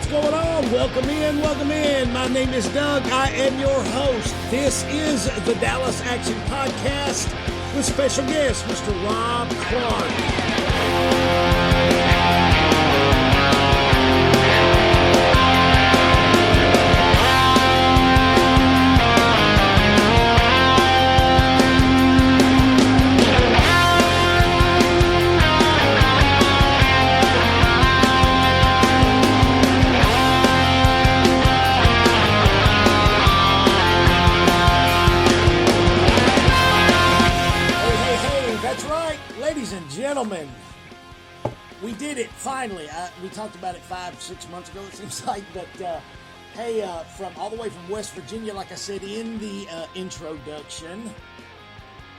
what's going on? Welcome in, welcome in. My name is Doug. I am your host. This is the Dallas Action Podcast with special guest, Mr. Rob Clark. Gentlemen, we did it finally. We talked about it 5-6 months ago, it seems like. But from all the way from West Virginia, like I said in the introduction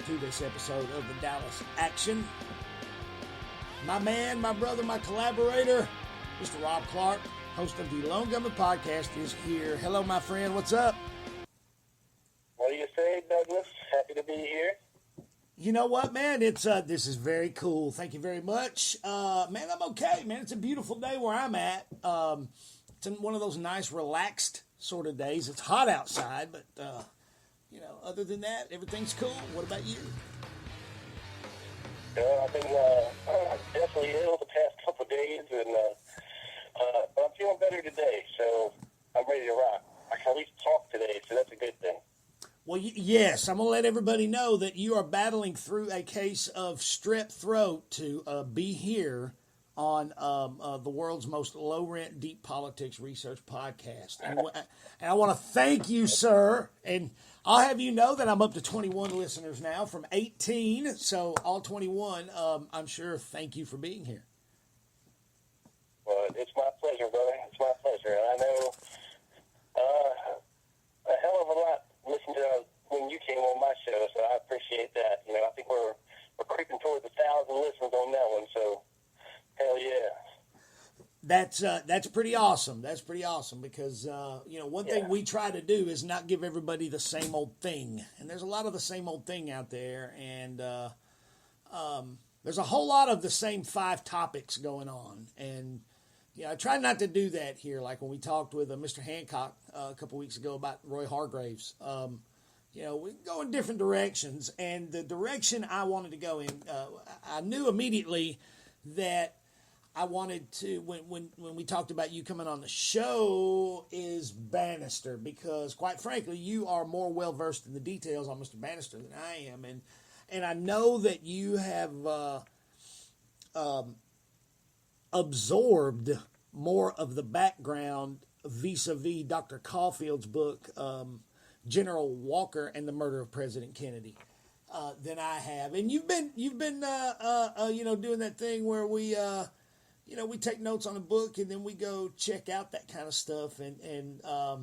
to this episode of the Dallas Action, my man, my brother, my collaborator, Mr. Rob Clark, host of the Lone Gunman Podcast, is here. Hello, my friend. What's up? What do you say, Douglas? Happy to be here. You know what, man? It's this is very cool. Thank you very much. Man, I'm okay, man. It's a beautiful day where I'm at. It's one of those nice, relaxed sort of days. It's hot outside, but, other than that, everything's cool. What about you? I've been definitely ill the past couple of days, and but I'm feeling better today, so I'm ready to rock. I can at least talk today, so that's a good thing. Well, yes, I'm going to let everybody know that you are battling through a case of strep throat to be here on the world's most low-rent, deep politics research podcast. And I want to thank you, sir. And I'll have you know that I'm up to 21 listeners now from 18. So all 21, I'm sure, thank you for being here. Well, it's my pleasure, brother. It's my pleasure. And I know a hell of a lot listened to when you came on my show, so I appreciate that. You know, I think we're creeping towards 1,000 listeners on that one, so hell yeah. That's pretty awesome. That's pretty awesome because, one thing we try to do is not give everybody the same old thing. And there's a lot of the same old thing out there, and there's a whole lot of the same 5 topics going on. And I try not to do that here, like when we talked with Mr. Hancock a couple weeks ago about Roy Hargraves. We can go in different directions, and the direction I wanted to go in, I knew immediately that I wanted to, when we talked about you coming on the show, is Banister, because quite frankly, you are more well-versed in the details on Mr. Banister than I am, and I know that you have absorbed more of the background vis-a-vis Dr. Caulfield's book, General Walker and the Murder of President Kennedy, than I have. And you've been doing that thing where we take notes on a book and then we go check out that kind of stuff. And a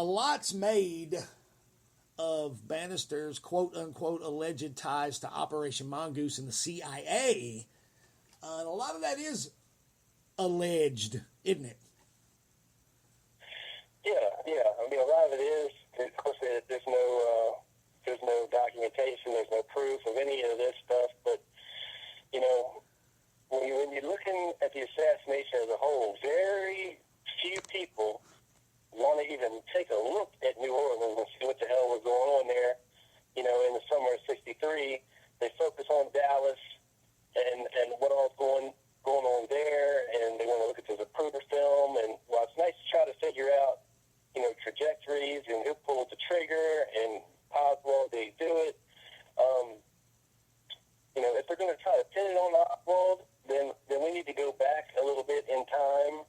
lot's made of Banister's quote unquote alleged ties to Operation Mongoose and the CIA. And a lot of that is alleged, isn't it? Yeah. I mean, a lot of it is. Of course, there's no documentation, there's no proof of any of this stuff. But when you're looking at the assassination as a whole, very few people want to even take a look at New Orleans and see what the hell was going on there. In the summer of '63, they focus on Dallas and what all's going on there, and they want to look at the Zapruder film. And while it's nice to try to figure out, trajectories and who pulled the trigger and how well they do it, if they're going to try to pin it on Oswald, then we need to go back a little bit in time,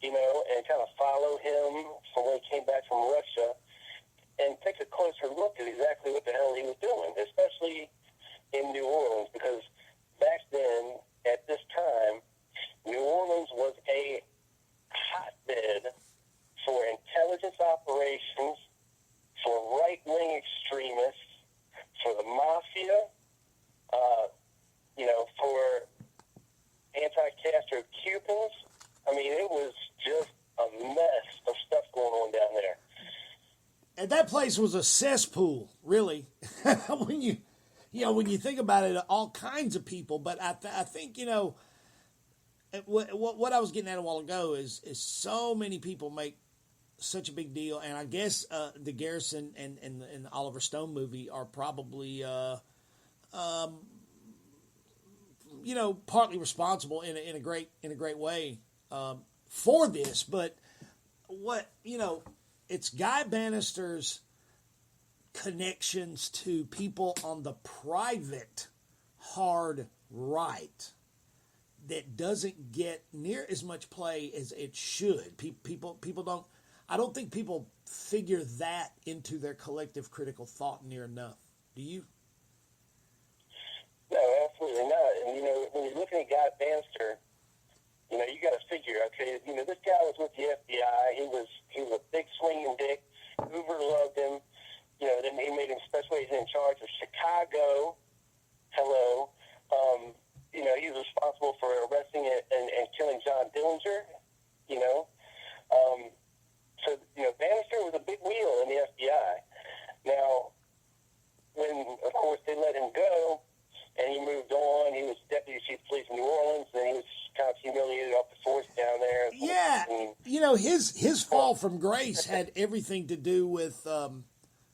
and kind of follow him from when he came back from Russia and take a closer look at exactly what the hell he was doing, especially in New Orleans, because back then, at this time, New Orleans was a hotbed for intelligence operations, for right-wing extremists, for the mafia, for anti-Castro Cubans. I mean, it was just a mess of stuff going on down there. And that place was a cesspool, really. when you think about it, all kinds of people. But I think what I was getting at a while ago is so many people make such a big deal, and I guess the Garrison and the Oliver Stone movie are probably partly responsible in a great way for this. But it's Guy Banister's connections to people on the private hard right that doesn't get near as much play as it should. People don't. I don't think people figure that into their collective critical thought near enough. Do you? No, absolutely not. And when you're looking at Guy Banister, you got to figure, okay, this guy was with the FBI. He was a big swinging dick. Hoover loved him. Then he made him special agent in charge of Chicago. Hello. He was responsible for arresting and killing John Dillinger. So Bannister was a big wheel in the FBI. Now, when, of course, they let him go, and he moved on, he was deputy chief of police in New Orleans, and he was kind of humiliated off the force down there. Yeah, his fall from grace had everything to do with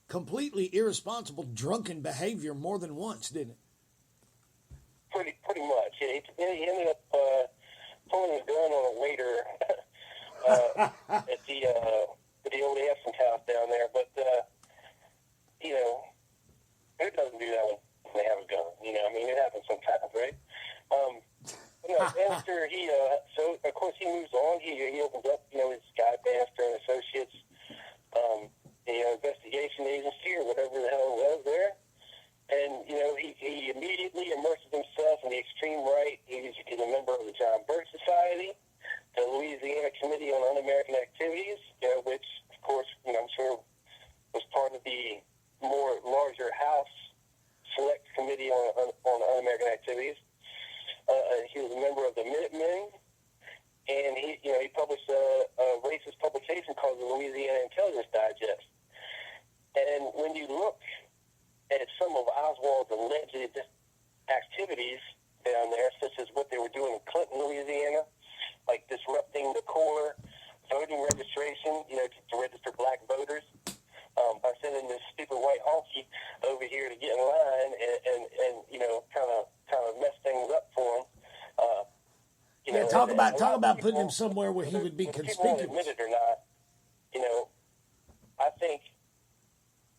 completely irresponsible, drunken behavior more than once, didn't it? Pretty much. He ended up pulling a gun on a waiter at the old Aston house down there. But who doesn't do that when they have a gun? It happens sometimes, right? Bannister, so of course he moves on. He opens up, his Guy Bannister and Associates, investigation agency or whatever the hell it was there. And, he immediately immerses himself in the extreme right. He's a member of the John Birch Society, the Louisiana Committee on Un-American Activities, which, of course, I'm sure was part of the more larger House Select Committee on Un-American Activities. He was a member of the Minutemen, and he published a racist publication called the Louisiana Intelligence Digest. And when you look at some of Oswald's alleged activities down there, such as what they were doing in Clinton, Louisiana, like disrupting the core voting registration, to register black voters, by sending this stupid white honky over here to get in line and kind of mess things up for him. Talk about putting him somewhere where he would be conspicuous. Admit it or not, I think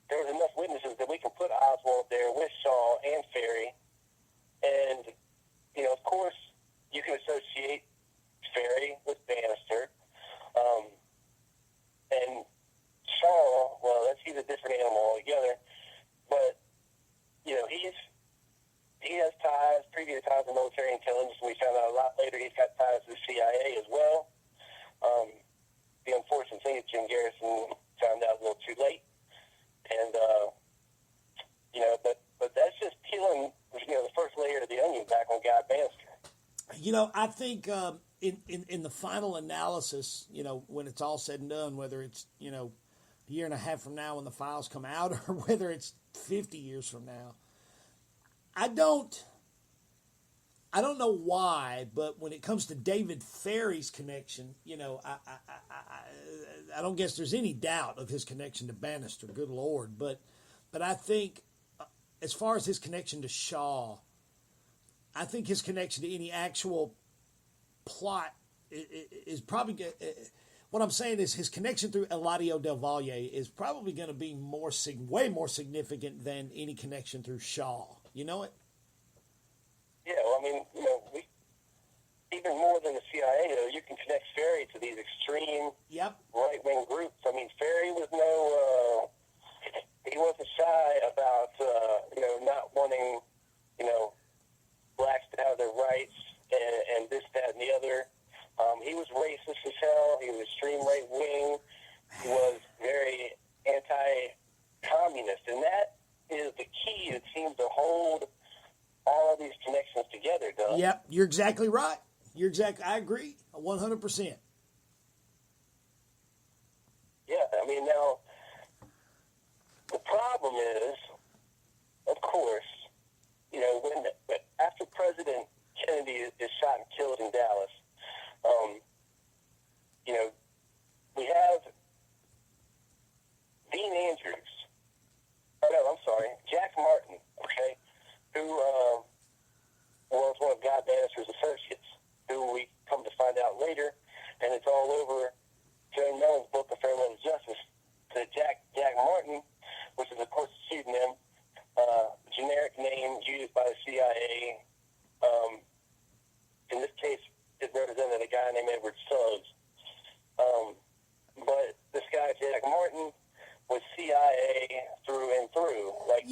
there was enough witnesses that we can put Oswald there with Shaw and Ferry. And, of course, you can associate Ferry with Bannister. And Shaw, well, he's a different animal altogether. But, he has ties, previous ties to military intelligence. We found out a lot later he's got ties to the CIA as well. The unfortunate thing is Jim Garrison found out a little too late. And, but that's just peeling, the first layer of the onion back on Guy Bannister. I think in the final analysis, when it's all said and done, whether it's, a year and a half from now when the files come out or whether it's 50 years from now, I don't know why, but when it comes to David Ferry's connection, I don't guess there's any doubt of his connection to Banister, good Lord. But I think as far as his connection to Shaw, I think his connection to any actual plot is probably good. What I'm saying is his connection through Eladio Del Valle is probably going to be way more significant than any connection through Shaw. You know it? Yeah, well, even more than the CIA, though, you can connect Ferry to these extreme right-wing groups. Ferry was he wasn't shy about, not wanting, blacks to have their rights and this, that, and the other. He was racist as hell. He was extreme right-wing. He was very anti-communist. And that is the key that seems to hold all of these connections together, Doug. Yep, you're exactly right. I agree 100%. Yeah, now, the problem is, of course, when after President Kennedy is shot and killed in Dallas,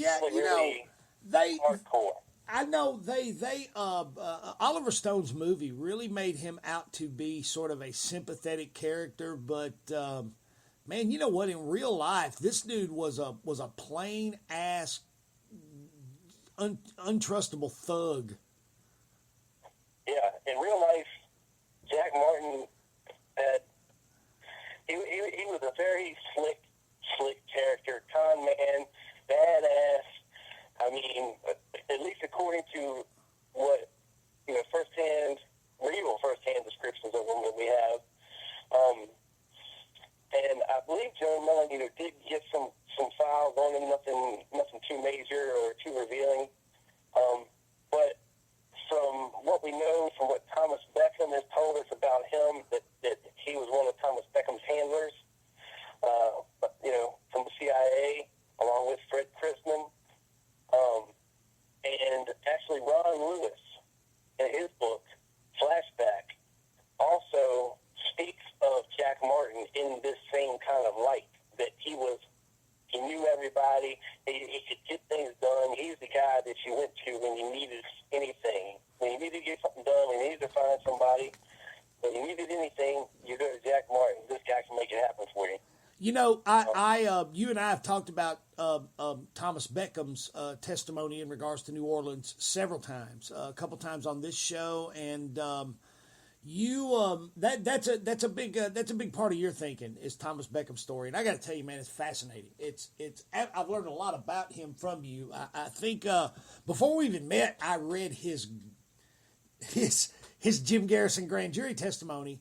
Yeah, really, you know, really they. hardcore. I know Oliver Stone's movie really made him out to be sort of a sympathetic character, but man, you know what? In real life, this dude was a plain ass, untrustable thug. Yeah, in real life, Jack Martin had he was a very slick character, con man, badass. I mean, at least according to what firsthand descriptions of him that we have. And I believe Joe Mellon, did get some files on him, nothing too major or too revealing. But from what we know, from what Thomas Beckham has told us about him, that he was one of Thomas Beckham's handlers, from the CIA, along with Fred Chrisman. And actually Ron Lewis, in his book, Flashback, also speaks of Jack Martin in this same kind of light, that he knew everybody, he could get things done. He's the guy that you went to when you needed anything. When you needed to get something done, when you needed to find somebody, when you needed anything, you go to Jack Martin. This guy can make it happen for you. You know, you and I have talked about Thomas Beckham's testimony in regards to New Orleans several times, a couple times on this show, and that's a big part of your thinking is Thomas Beckham's story. And I got to tell you, man, it's fascinating. I've learned a lot about him from you. I think before we even met, I read his Jim Garrison grand jury testimony.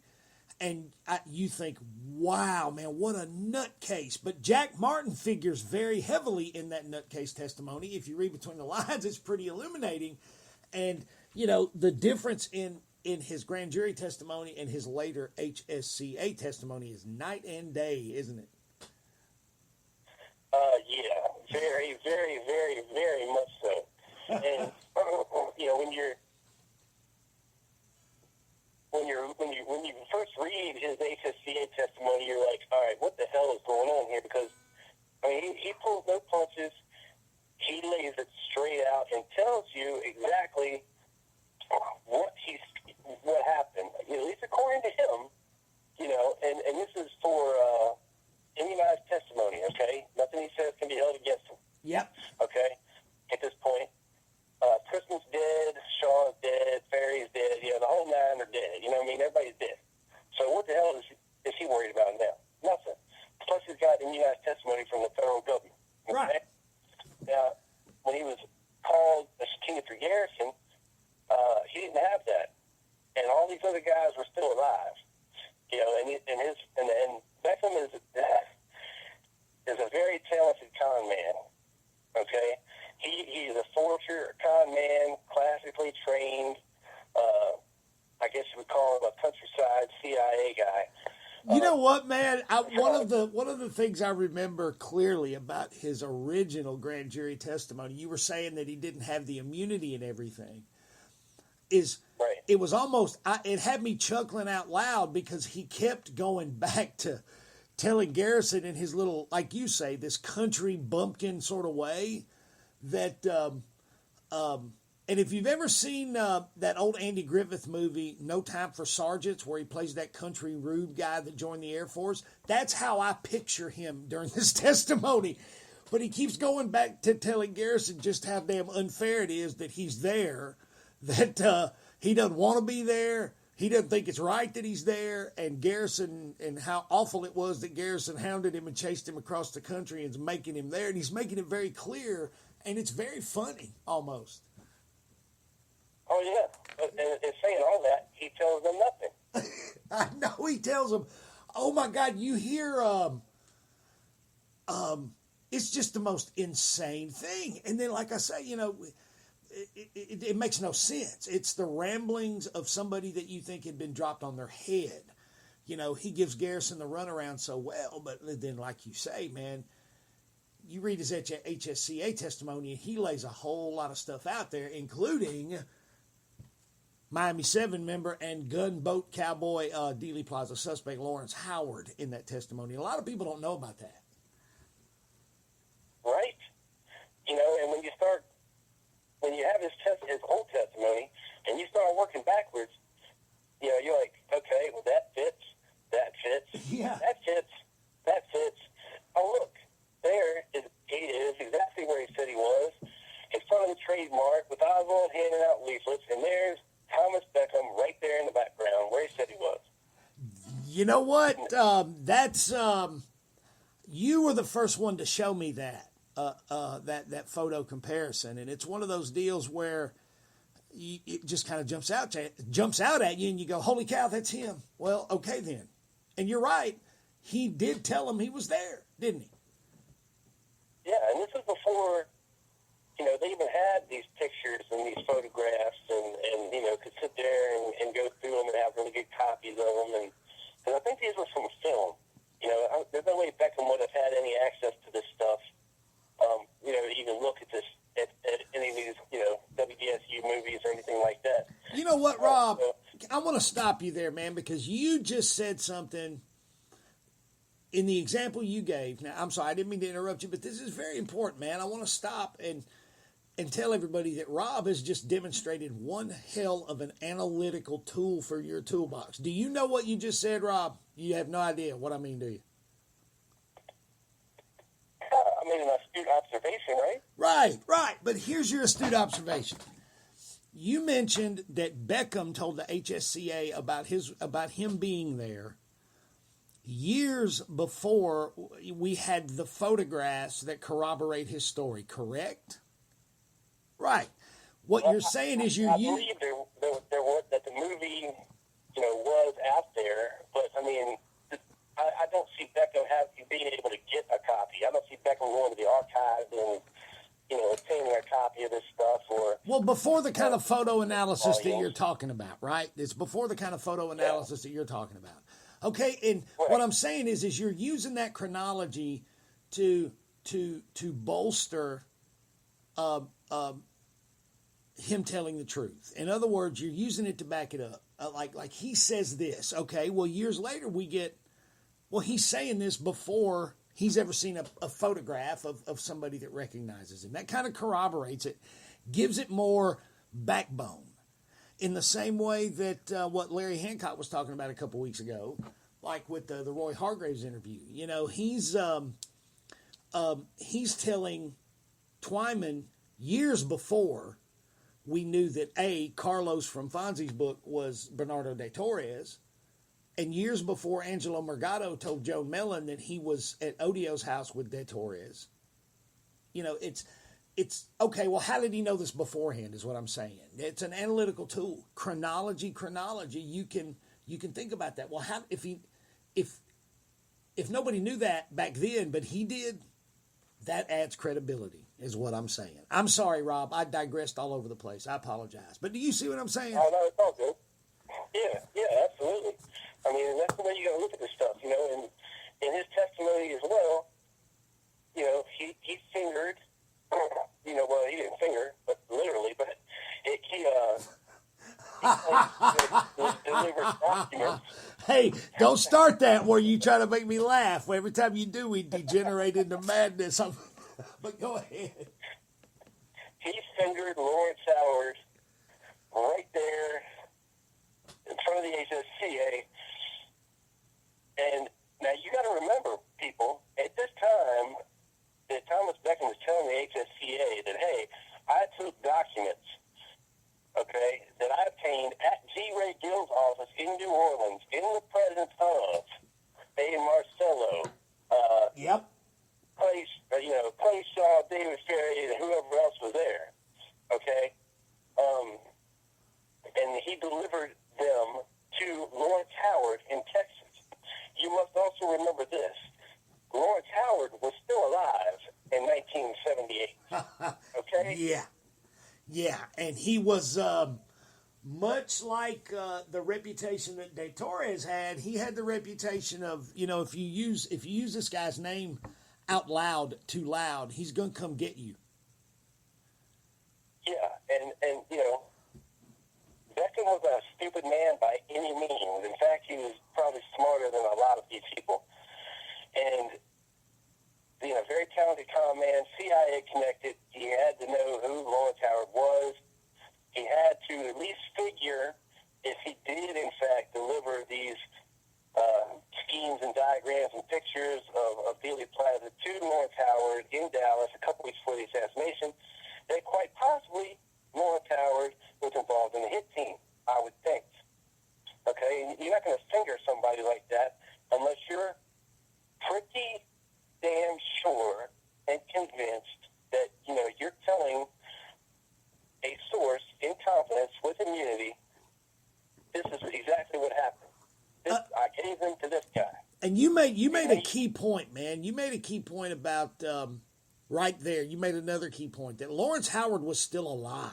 And you think, wow, man, what a nutcase. But Jack Martin figures very heavily in that nutcase testimony. If you read between the lines, it's pretty illuminating. And, the difference in his grand jury testimony and his later HSCA testimony is night and day, isn't it? Yeah, very, very, very, very much so. And, when you first read his HSCA testimony, you're like, all right, what the hell is going on here? Because he pulls no punches. He lays it straight out and tells you exactly what happened. At least according to him, and this is for immunized testimony. Okay, nothing he says can be held against him. Yep. Okay, at this point. Christmas dead, Shaw's dead, Ferry's dead, the whole nine are dead. Everybody's dead. So what the hell is he worried about now? Nothing. Plus he's got immunized testimony from the federal government. Okay? Right. Now, when he was called a subpoena for Garrison, he didn't have that. And all these other guys were still alive. And Beckham is a very talented con man. Okay? He's a forger, a con man, classically trained. I guess you would call him a countryside CIA guy. You know what, man? One of the things I remember clearly about his original grand jury testimony, you were saying that he didn't have the immunity and everything. Right. It was almost it had me chuckling out loud because he kept going back to telling Garrison in his little, like you say, this country bumpkin sort of way. That and if you've ever seen that old Andy Griffith movie, No Time for Sergeants, where he plays that country rube guy that joined the Air Force, that's how I picture him during this testimony. But he keeps going back to telling Garrison just how damn unfair it is that he's there, that he doesn't want to be there, he doesn't think it's right that he's there, and Garrison, and how awful it was that Garrison hounded him and chased him across the country and is making him there, and he's making it very clear. And it's very funny, almost. Oh, yeah. And saying all that, he tells them nothing. I know he tells them, oh, my God, you hear, it's just the most insane thing. And then, like I say, it makes no sense. It's the ramblings of somebody that you think had been dropped on their head. He gives Garrison the runaround so well, but then, like you say, man, you read his HSCA testimony, and he lays a whole lot of stuff out there, including Miami 7 member and gunboat cowboy Dealey Plaza suspect Lawrence Howard in that testimony. A lot of people don't know about that. Right. And his old testimony, and you start working backwards, you know, you're like, okay, well, that fits, Yeah. that fits. Oh, look, there he is exactly where he said he was, in front of the trademark, with Oswald handing out leaflets, and there's Thomas Beckham right there in the background where he said he was. You know what? That's you were the first one to show me that that photo comparison, and it's one of those deals where it just kind of jumps out at you, and you go, "Holy cow, that's him!" Well, okay then, and you're right. He did tell him he was there, didn't he? Yeah, and this is before, you know, they even had these pictures and these photographs, and you know, could sit there and go through them and have really good copies of them, and I think these were from film. You know, there's no way Beckham would have had any access to this stuff. You know, to even look at this at any of these, you know, WDSU movies or anything like that. You know what, Rob? I want to stop you there, man, because you just said something in the example you gave. Now, I'm sorry, I didn't mean to interrupt you, but this is very important, man. I want to stop and tell everybody that Rob has just demonstrated one hell of an analytical tool for your toolbox. Do you know what you just said, Rob? You have no idea what I mean, do you? I made an astute observation, right? Right. But here's your astute observation. You mentioned that Beckham told the HSCA about him being there years before we had the photographs that corroborate his story, correct? Right. What you're saying is I believe there was, that the movie, you know, was out there, but I mean, I don't see Beckham being able to get a copy. I don't see Beckham going to the archives and, you know, obtaining a copy of this stuff. Well, before the kind of photo analysis that you're talking about, right? It's before the kind of photo analysis that you're talking about. Okay, and what I'm saying is you're using that chronology to bolster him telling the truth. In other words, you're using it to back it up. Like he says this. Okay, well, years later we get, well, he's saying this before he's ever seen a photograph of somebody that recognizes him. That kind of corroborates it, gives it more backbone. In the same way that what Larry Hancock was talking about a couple weeks ago, like with the Roy Hargraves interview. You know, he's telling Twyman years before we knew that Carlos from Fonzie's book was Bernardo de Torres, and years before Angelo Morgado told Joe Mellon that he was at Odio's house with de Torres. You know, it's okay. Well, how did he know this beforehand? Is what I'm saying. It's an analytical tool. Chronology. You can think about that. Well, how if nobody knew that back then, but he did, that adds credibility. Is what I'm saying. I'm sorry, Rob. I digressed all over the place. I apologize. But do you see what I'm saying? Oh, no, it's all good. Yeah, absolutely. I mean, that's the way you got to look at this stuff, you know. And in his testimony as well, you know, he fingered. You know, well, he didn't finger, but literally, but he delivered documents. Hey, don't start that where you try to make me laugh. Every time you do, we degenerate into madness. But go ahead. He fingered Lawrence Howard right there in front of the HSCA. And now you got to remember, people, at this time, that Thomas Beckham was telling the HSCA that, hey, I took documents, okay, that I obtained at G. Ray Gill's office in New Orleans in the presence of A. Marcello, Clay Shaw, David Ferry, and whoever else was there, okay? And he delivered them to Lawrence Howard in Texas. You must also remember this. Lawrence Howard was still alive in 1978. Okay? Yeah, and he was much like the reputation that de Torres had. He had the reputation of, you know, if you use this guy's name out loud, too loud, he's going to come get you. Yeah, and you know, Beckham was a stupid man by any means. In fact, he was probably smarter than a lot of these people. And, you know, very talented con man, CIA connected. He had to know who Lawrence Howard was. And you made a key point, man. You made a key point about right there. You made another key point that Lawrence Howard was still alive.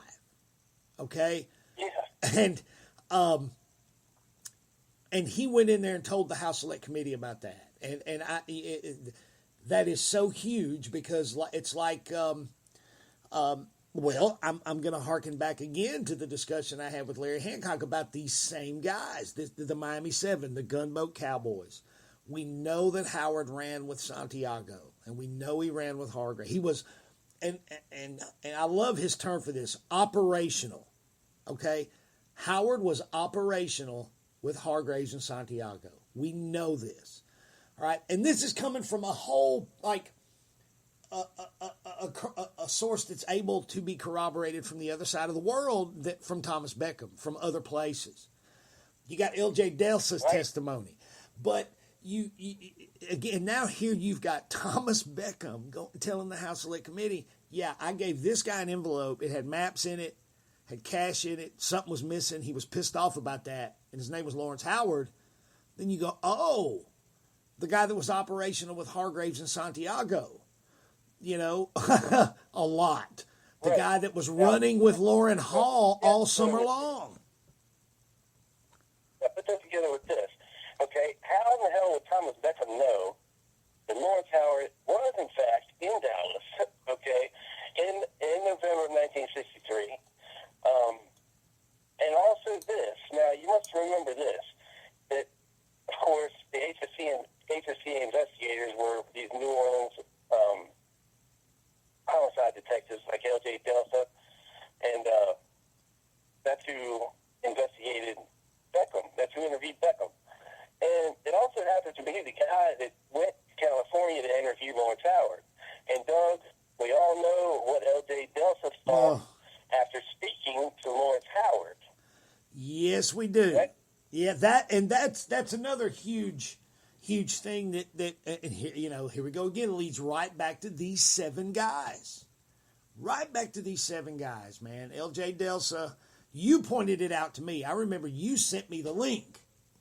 Okay. Yeah. And he went in there and told the House Select Committee about that. That is so huge because it's like, well, I'm going to harken back again to the discussion I had with Larry Hancock about these same guys, the Miami Seven, the Gunboat Cowboys. We know that Howard ran with Santiago, and we know he ran with Hargrave. He was, and I love his term for this, operational. Okay, Howard was operational with Hargraves and Santiago. We know this, all right, and this is coming from a whole a source that's able to be corroborated from the other side of the world, that from Thomas Beckham, from other places. You got L.J. Delsa's testimony, but you again now here you've got Thomas Beckham telling the House Select Committee, yeah, I gave this guy an envelope. It had maps in it, had cash in it. Something was missing. He was pissed off about that, and his name was Lawrence Howard. Then you go, oh, the guy that was operational with Hargraves and Santiago. You know, a lot. The guy that was running with Lauren Hall all summer long. Now put that together with this. Okay, how in the hell would Thomas Beckham know that Lawrence Howard was, in fact, in Dallas, okay, in November of 1963? And also this. Now, you must remember this, that, of course, the HSC investigators were these New Orleans homicide detectives like L.J. Delsa, and that's who investigated Beckham. That's who interviewed Beckham. And it also happened to be the guy that went to California to interview Lawrence Howard. And Doug, we all know what L.J. Delsa thought after speaking to Lawrence Howard. Yes, we do. Right? Yeah, that's another huge thing that and here we go again. It leads right back to these seven guys. Right back to these seven guys, man. L.J. Delsa, you pointed it out to me. I remember you sent me the link,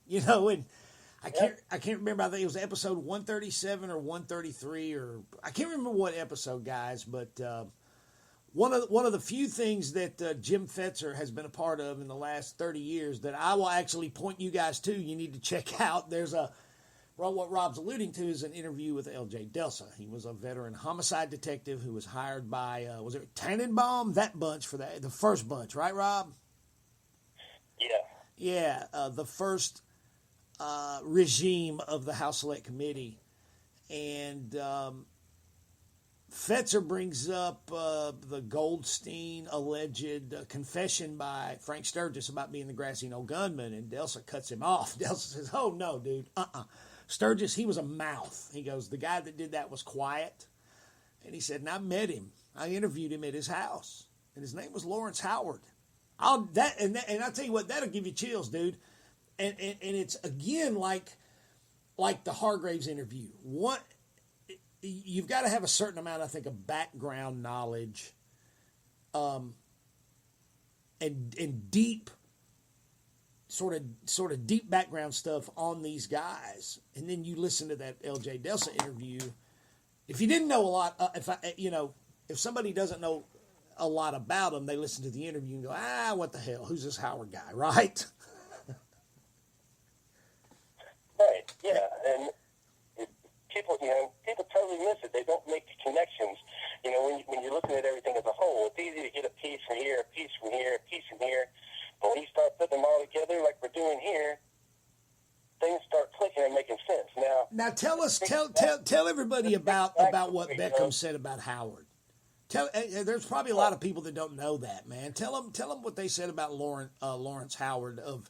and I can't remember. I think it was episode 137 or 133, or I can't remember what episode, guys. But one of the few things that Jim Fetzer has been a part of in the last 30 years that I will actually point you guys to. You need to check out. There's what Rob's alluding to is an interview with L.J. Delsa. He was a veteran homicide detective who was hired by was it Tannenbaum? That bunch for the first bunch, right, Rob? Yeah. Yeah, the first regime of the House Select Committee. And Fetzer brings up the Goldstein alleged confession by Frank Sturgis about being the grassy knoll gunman, and Delsa cuts him off. Delsa says, oh, no, dude, Sturgis, he was a mouth. He goes, the guy that did that was quiet. And he said, and I met him. I interviewed him at his house. And his name was Lawrence Howard. And I'll tell you what, that'll give you chills, dude. And it's again like the Hargraves interview. You've got to have a certain amount, I think, of background knowledge, and deep sort of deep background stuff on these guys, and then you listen to that L.J. Delsa interview. If you didn't know a lot, if somebody doesn't know a lot about them, they listen to the interview and go, what the hell? Who's this Howard guy, right? Right, yeah, and people totally miss it. They don't make the connections. When you're looking at everything as a whole, it's easy to get a piece from here, a piece from here, a piece from here. But when you start putting them all together like we're doing here, things start clicking and making sense. Now tell everybody about what Beckham said about Howard. There's probably a lot of people that don't know that, man. Tell them what they said about Lawrence Howard of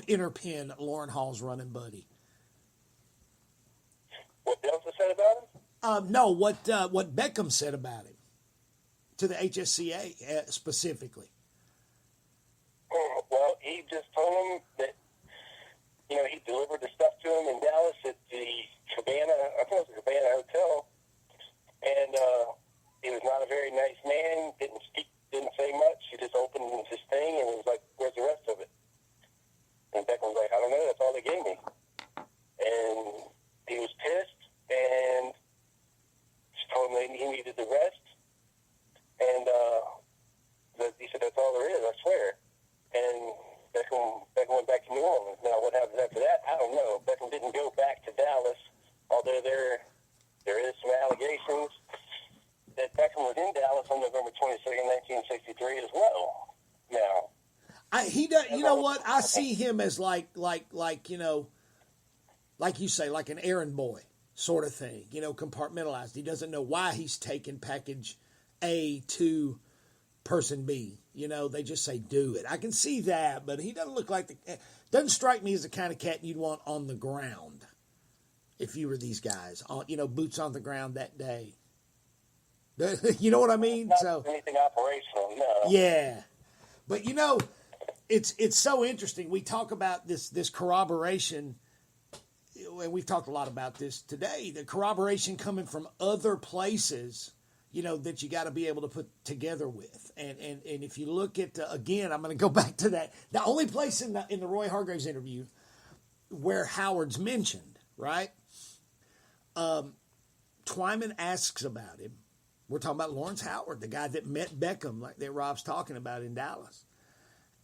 Inner Pen, Lauren Hall's running buddy. What Delsa said about him? No, what Beckham said about him to the HSCA specifically. Well, he just told him that he delivered the stuff to him in Dallas at the Cabana. I think it was the Cabana Hotel, and he was not a very nice man. Didn't say much. He just opened his thing and was like, "Where's the rest of it?" And Beckham was like, "I don't know. That's all they gave me." And he 1963 as well. Now, He does. You know what? I see him as like you know, like you say, like an errand boy sort of thing. You know, compartmentalized. He doesn't know why he's taking package A to person B. You know, they just say do it. I can see that, but he doesn't look like doesn't strike me as the kind of cat you'd want on the ground if you were these guys. You know, boots on the ground that day. You know what I mean? Not anything operational, no. Yeah, but you know, it's so interesting. We talk about this corroboration, and we've talked a lot about this today. The corroboration coming from other places, you know, that you got to be able to put together with. And if you look at again, I'm going to go back to that. The only place in the Roy Hargraves interview where Howard's mentioned, right? Twyman asks about him. We're talking about Lawrence Howard, the guy that met Beckham, like that Rob's talking about in Dallas.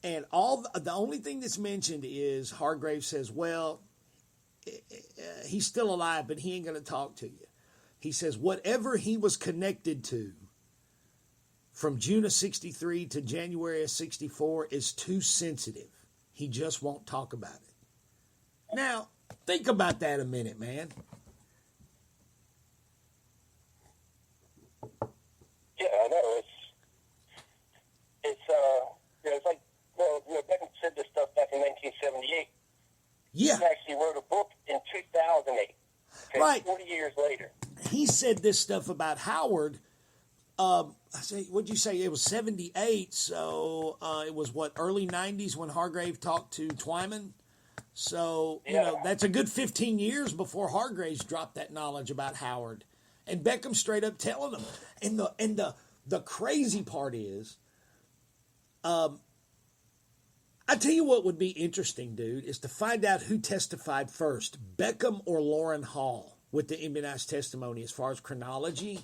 And the only thing that's mentioned is Hargraves says, well, he's still alive, but he ain't going to talk to you. He says, whatever he was connected to from June of 63 to January of 64 is too sensitive. He just won't talk about it. Now, think about that a minute, man. Yeah, I know. It's like, well, you know, Beckham said this stuff back in 1978. Yeah. He actually wrote a book in 2008. Okay, right. 40 years later. He said this stuff about Howard. What'd you say? It was 78, so it was what, early 90s when Hargrave talked to Twyman? So, you know, that's a good 15 years before Hargraves dropped that knowledge about Howard. And Beckham straight up telling him. And the crazy part is, I tell you what would be interesting, dude, is to find out who testified first, Beckham or Lauren Hall, with the immunized testimony as far as chronology,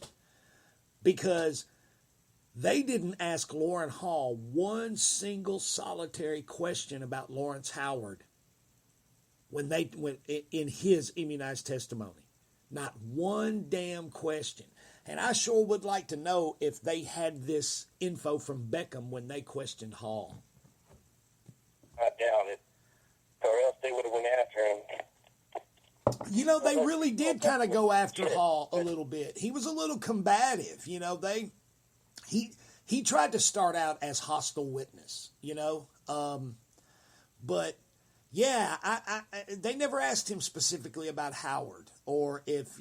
because they didn't ask Lauren Hall one single solitary question about Lawrence Howard when in his immunized testimony. Not one damn question. And I sure would like to know if they had this info from Beckham when they questioned Hall. I doubt it. Or else they would have went after him. You know, they really did kind of go after Hall a little bit. He was a little combative. You know, he tried to start out as hostile witness, you know. But, yeah, they never asked him specifically about Howard. Or if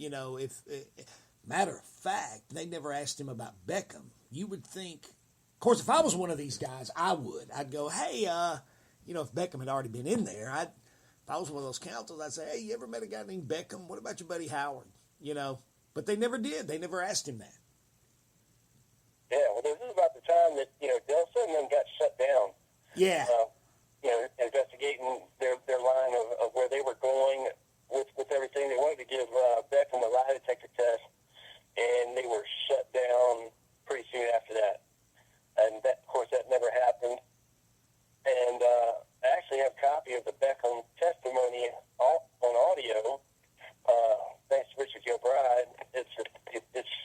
matter of fact, they never asked him about Beckham. You would think, of course, if I was one of these guys, I'd go, hey, you know, if Beckham had already been in there, if I was one of those counsels, I'd say, hey, you ever met a guy named Beckham? What about your buddy Howard? You know, but they never did. They never asked him that. Yeah, well, this is about the time that, you know, Delsa and them got shut down. Yeah. You know, investigating their line of where they were going with everything. They wanted to give Beckham a lie detector test, and they were shut down pretty soon after that. And, that, of course, that never happened. And I actually have a copy of the Beckham testimony on audio, thanks to Richard Gilbride. It's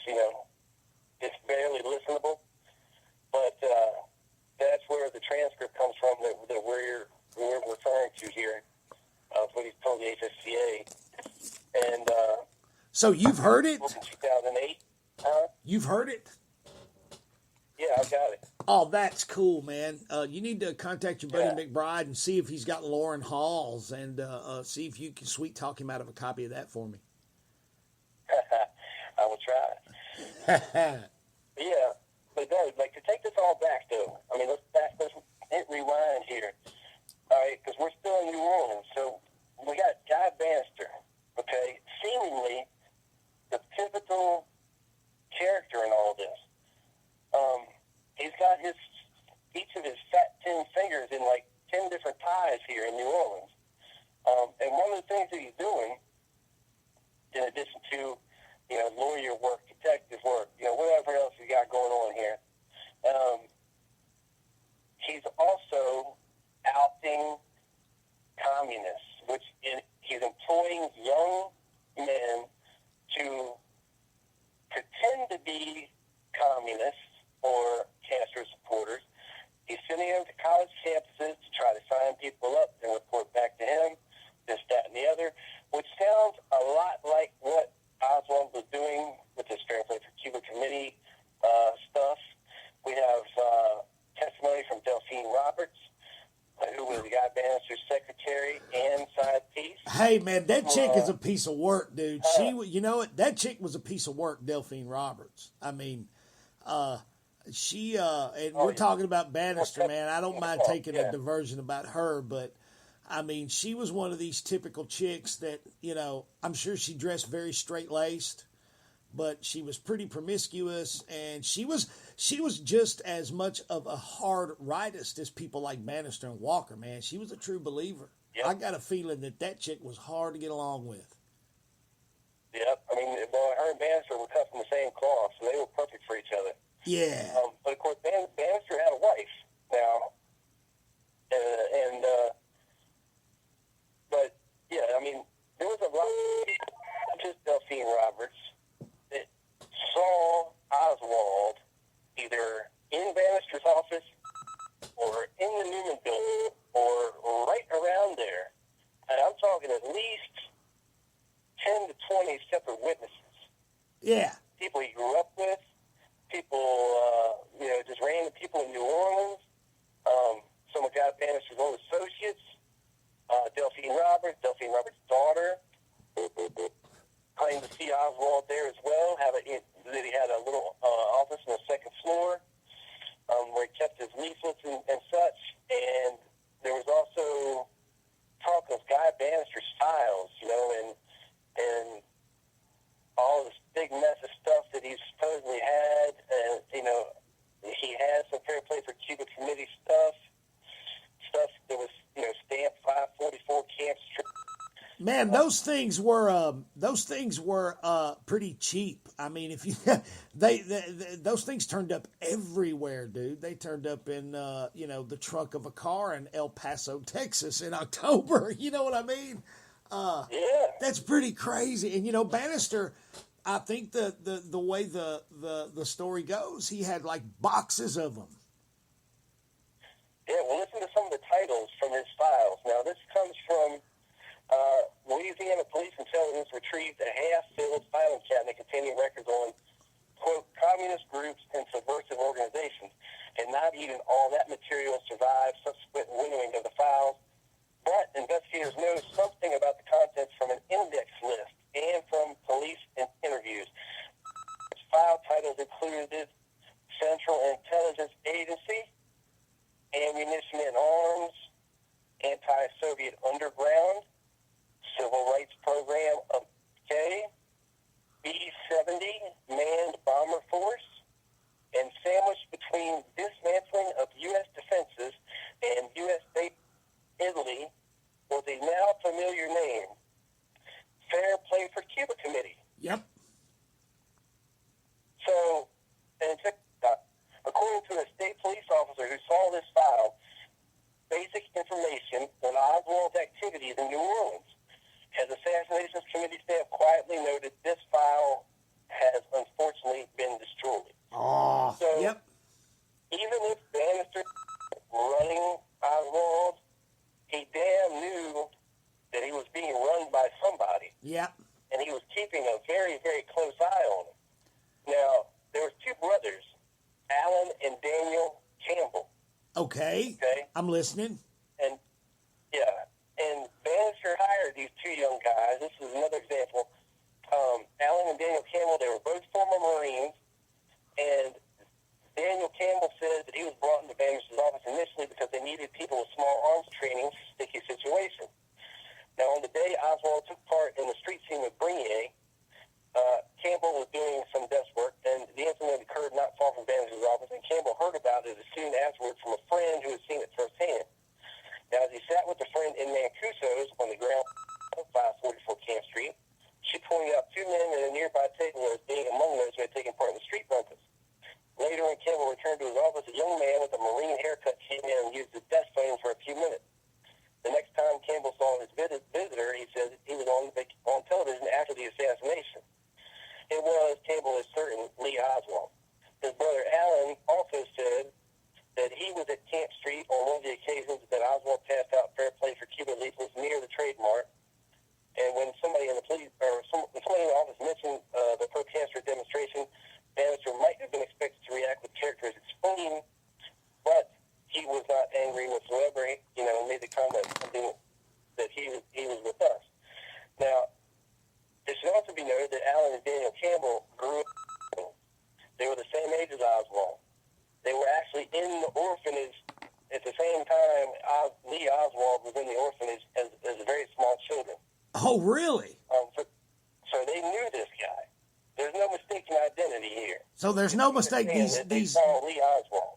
you know, it's barely listenable, but that's where the transcript comes from that we're referring to here, what he told the HSCA. And so you've heard it? In 2008. Huh? You've heard it? Yeah, I got it. Oh, that's cool, man. You need to contact your buddy McBride and see if he's got Lauren Hall's and see if you can sweet talk him out of a copy of that for me. I will try. Yeah, but no, like, to take this all back, though, I mean, let's hit rewind here. All right, because we're still in New Orleans. So we got Guy Banister, okay, seemingly the pivotal character in all this. He's got each of his fat 10 fingers in like 10 different pies here in New Orleans. And one of the things that he's doing, in addition to, you know, lawyer work, detective work, you know, whatever else he's got going on here, he's also outing communists, which he's employing young men to pretend to be communists or cancer sending him to college campuses to try to sign people up and report back to him, this, that, and the other, which sounds a lot like what Oswald was doing with this Fair Play for Cuba Committee stuff. We have testimony from Delphine Roberts, who was the Guy Banister's secretary and side piece. Hey, man, that chick is a piece of work, dude. You know what? That chick was a piece of work, Delphine Roberts. I mean, and we're talking about Banister, man. I don't mind taking a diversion about her, but I mean, she was one of these typical chicks that, you know, I'm sure she dressed very straight-laced, but she was pretty promiscuous, and she was just as much of a hard rightist as people like Banister and Walker, man. She was a true believer. Yep. I got a feeling that chick was hard to get along with. Yep. I mean, well, her and Banister were cut from the same cloth, so they were perfect for each other. Yeah. But, of course, Banister had a wife now, but, yeah, I mean, there was a lot of people, not just Delphine Roberts, that saw Oswald either in Banister's office or in the Newman building or right around there. And I'm talking at least 10 to 20 separate witnesses. Yeah. People he grew up with, people, just random people in New Orleans, some of Guy Banister's old associates, Delphine Roberts' daughter, claimed to see Oswald there as well, that he had a little office on the second floor where he kept his leaflets and such. And there was also talk of Guy Banister's files, and all this big mess of stuff that he supposedly had. And, he had some Fair Play for Cuba Committee stuff that was, stamped 544 Camp Street. Man, those things were pretty cheap. I mean, if you those things turned up everywhere, dude. They turned up in the trunk of a car in El Paso, Texas, in October. You know what I mean? Yeah, that's pretty crazy. And Banister, I think the way the story goes, he had like boxes of them. Yeah, well, listen to some of the titles from his files. Now, this comes from Louisiana Police Intelligence retrieved a half-filled filing cabinet containing records on, quote, communist groups and subversive organizations, and not even all that material survived subsequent winnowing of the files. But investigators know something about the contents from an index list and from police interviews. File titles included Central Intelligence Agency, Ammunition and Arms, Anti-Soviet Underground, Civil Rights Program of K, B-70 Manned Bomber Force, and sandwiched between dismantling of U.S. defenses and U.S. state Italy was a now familiar name, Fair Play for Cuba Committee. Yep. So, according to a state police officer who saw this file, basic information on Oswald's activities in New Orleans. As Assassinations Committee staff quietly noted, this file has unfortunately been destroyed. Oh, so, yep. Even if Banister running Oswald, he damn knew that he was being run by somebody. Yep. And he was keeping a very, very close eye on him. Now, there were two brothers, Alan and Daniel Campbell. Okay. I'm listening. And Banister hired these two young guys. This is another example. Alan and Daniel Campbell, they were both former Marines, and Daniel Campbell said that he was brought into Banister's office initially because they needed people with small arms training for sticky situations. Now, on the day Oswald took part in the street scene with Brenier, Campbell was doing some desk work, and the incident occurred not far from Banister's office, and Campbell heard about it as soon afterwards from a friend who had seen it firsthand. Now, as he sat with a friend in Mancuso's on the ground of 544 Camp Street, she pointed out two men at a nearby table as being among those who had taken part in the street rumpus. Later, when Campbell returned to his office, a young man with a Marine haircut came in and used the desk phone for a few minutes. The next time Campbell saw his visitor, he said he was on television after the assassination. It was, Campbell is certain, Lee Oswald. His brother Alan also said that he was at Camp Street actually in the orphanage at the same time Lee Oswald was in the orphanage as very small children. Oh, really? So they knew this guy. There's no mistaken identity here. So there's no mistake.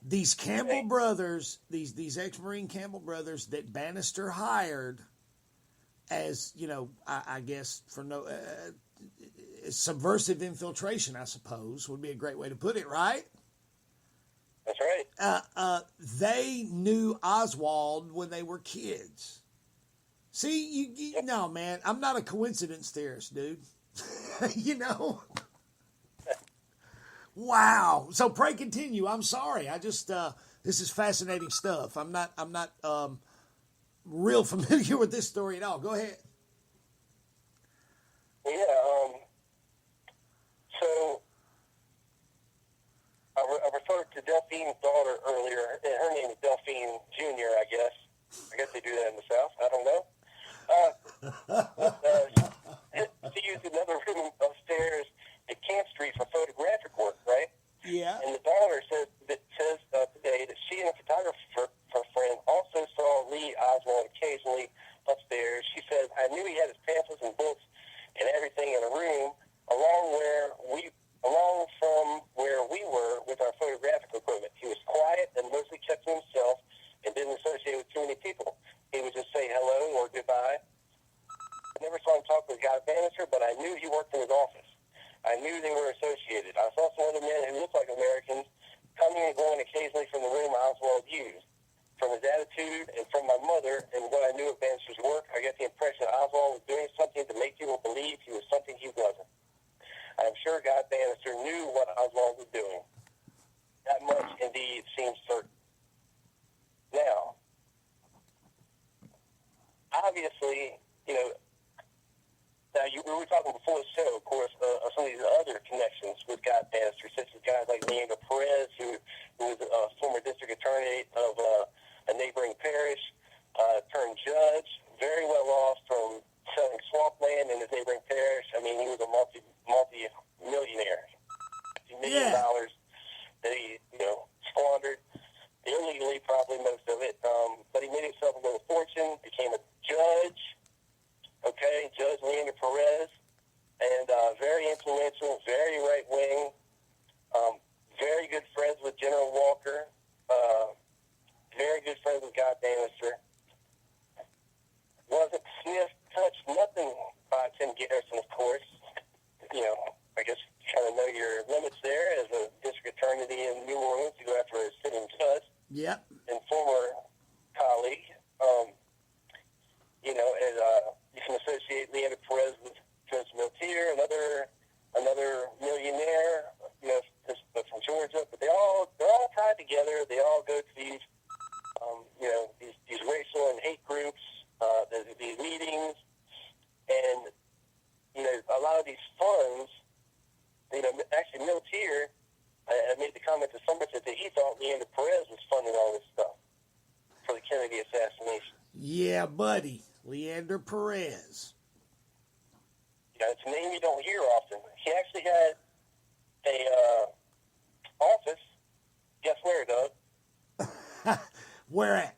These Campbell brothers, these ex-Marine Campbell brothers that Banister hired as, I guess for subversive infiltration, I suppose would be a great way to put it, right? That's right. They knew Oswald when they were kids. See, no, man, I'm not a coincidence theorist, dude. Wow. So pray continue. I'm sorry. I just this is fascinating stuff. I'm not real familiar with this story at all. Go ahead. Yeah. So I referred to Delphine's daughter earlier. Her name is Delphine Jr., I guess. I guess they do that in the South. I don't know. She used another room upstairs at Camp Street for photographic work, right? Yeah. And the daughter says today that she and a photographer friend also saw Lee Oswald occasionally upstairs. She says, I knew he had his pamphlets and books and everything in a room along from where we were with our photographic equipment. He was quiet and mostly kept to himself and didn't associate with too many people. He would just say hello or goodbye. I never saw him talk with Guy Banister, but I knew he worked in his office. I knew they were associated. I saw some other men who looked like Americans coming and going occasionally from the room Oswald used. From his attitude and from my mother and what I knew of Banister's work, I got the impression that Oswald was doing something to make people believe he was something he wasn't. I'm sure Guy Banister knew what Oswald was doing. That much, indeed, seems certain. Now, obviously, we were talking before the show, of course, of some of these other connections with Guy Banister, such as guys like Leander Perez, who was a former district attorney of a neighboring parish, turned judge, very well off from selling swampland in his neighboring parish. I mean, he was a multi-millionaire. $50 million that he, squandered illegally, probably most of it. But he made himself a little fortune, became a judge. Okay, Judge Leander Perez, and very influential, very right-wing, very good friends with General Walker, very good friends with Guy Banister. Wasn't sniffed, touched, nothing by Tim Garrison, of course. I guess you kind of know your limits there as a district attorney in New Orleans to go after a sitting judge. Yep. And former colleague. You can associate Leander Perez with Judge Miltier, another millionaire, from Georgia. But they're all tied together. They all go to these racial and hate groups, these meetings, and a lot of these funds. Actually, Miltier made the comment to Somerset that he thought Leander Perez was funding all this stuff for the Kennedy assassination. Yeah, buddy. Leander Perez. It's a name you don't hear often. He actually had a office. Guess where, Doug? Where at?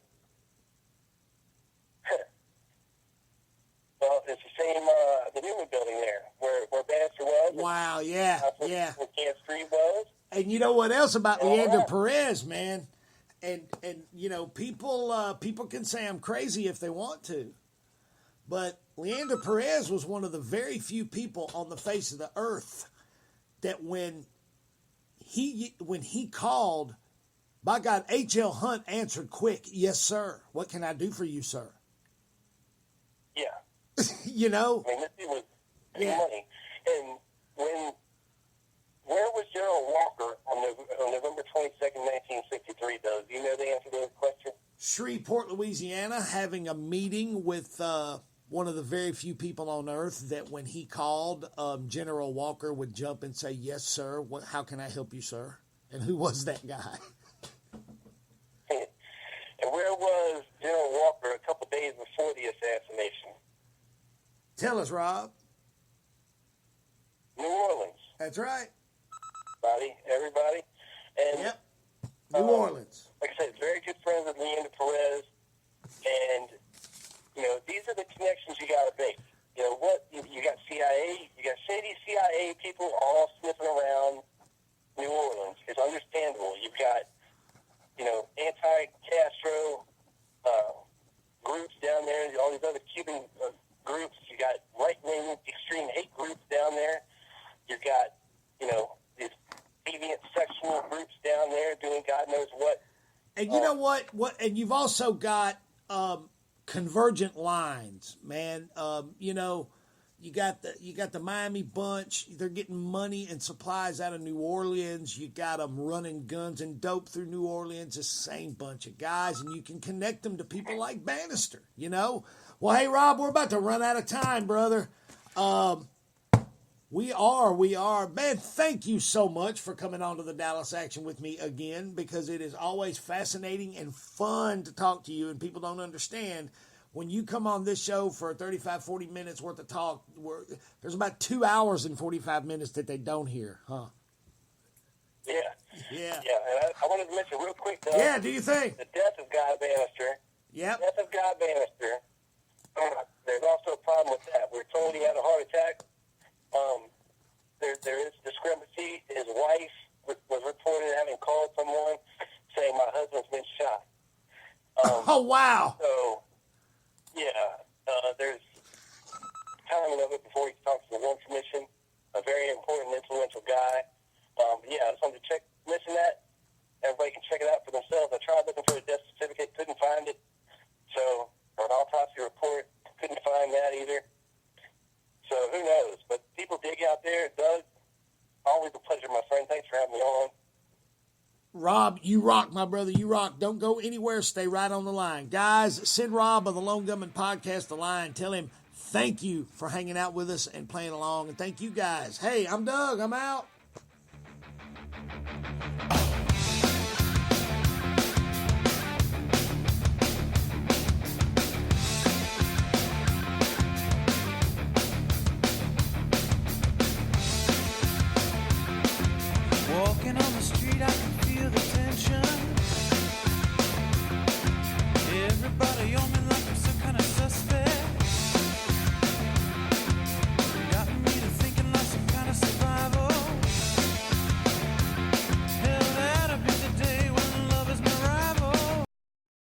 Well, it's the same, the Newman building there, where Bannister was. Wow, yeah, yeah. Where Camp Street was. And you know what else about Leander Perez, man? And people can say I'm crazy if they want to. But Leander Perez was one of the very few people on the face of the earth that when he called, by God, H.L. Hunt answered quick, yes, sir. What can I do for you, sir? Yeah. This dude was big money. And where was General Walker on November 22nd, 1963, Doug? Do you know the answer to that question? Shreveport, Louisiana, having a meeting with one of the very few people on earth that when he called, General Walker would jump and say, yes, sir. How can I help you, sir? And who was that guy? And where was General Walker a couple days before the assassination? Tell us, Rob. New Orleans. That's right. Everybody. And yep. New Orleans. Like I said, very good friends with Leander Perez, and these are the connections you got to make. You got CIA, you got shady CIA people all sniffing around New Orleans. It's understandable. You've got anti-Castro groups down there, all these other Cuban groups. You got right-wing extreme hate groups down there. You've got these deviant sexual groups down there doing God knows what. And you know what? And you've also got convergent lines, man. You got the Miami bunch. They're getting money and supplies out of New Orleans. You got them running guns and dope through New Orleans. The same bunch of guys, and you can connect them to people like Banister. Well, hey Rob, we're about to run out of time, brother. We are. Man, thank you so much for coming on to the Dallas Action with me again, because it is always fascinating and fun to talk to you, and people don't understand. When you come on this show for 35, 40 minutes worth of talk, there's about 2 hours and 45 minutes that they don't hear, huh? Yeah. Yeah. Yeah, and I wanted to mention real quick, though. Yeah, do you think? The death of Guy Banister. Yep. The death of Guy Banister. There's also a problem with that. We're told he had a heart attack. There is discrepancy. His wife was reported having called someone saying, "My husband's been shot." Oh, wow. So, yeah, there's timing of it before he talks to the War Commission, a very important, influential guy. Yeah, I just wanted to mention that. Everybody can check it out for themselves. I tried looking for a death certificate, couldn't find it. So, or an autopsy report, couldn't find that either. So, who knows? But people dig out there. Doug, always a pleasure, my friend. Thanks for having me on. Rob, you rock, my brother. You rock. Don't go anywhere. Stay right on the line. Guys, send Rob of the Lone Gunman Podcast a line. Tell him thank you for hanging out with us and playing along. And thank you guys. Hey, I'm Doug. I'm out.